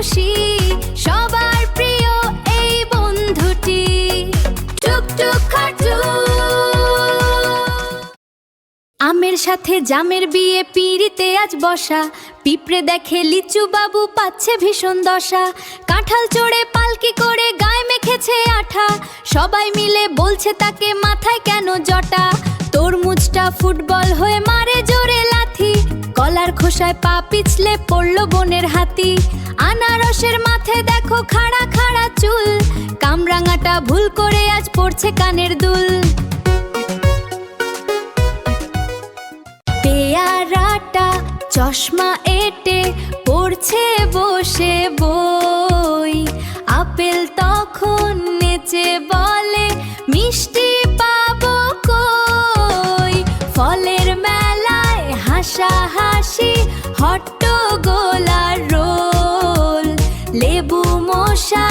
খুশি, সবার প্রিয় এই বন্ধুটি। টুকটুক খাটুন। আমের সাথে জামের বিয়ে, পিঁড়িতে আজ বসা। পিঁপড়ে দেখে লিচু বাবু পাচ্ছে ভীষণ দশা। কাঁঠাল চড়ে পালকি করে গায়ে মেখেছে আঠা। সবাই মিলে বলছে তাকে মাথায় কেন জটা। তরমুজটা ফুটবল হয়ে মারে জোরে লাথি। কলার খোসায় পা পিছলে পড়ল বনের হাতি। আনারসের মাথায় দেখো খাড়া খাড়া চুল। কামরাঙাটা ভুল করে আজ পড়ছে কানের দুল। পেয়ারাটা চশমা এঁটে পড়ছে বসে বই। আপেল তখন নেচে বলে মিষ্টি পাবো কই। ফলের মেলায় হাসাহাসি, হট্টগোলার রোল। লেবু মশা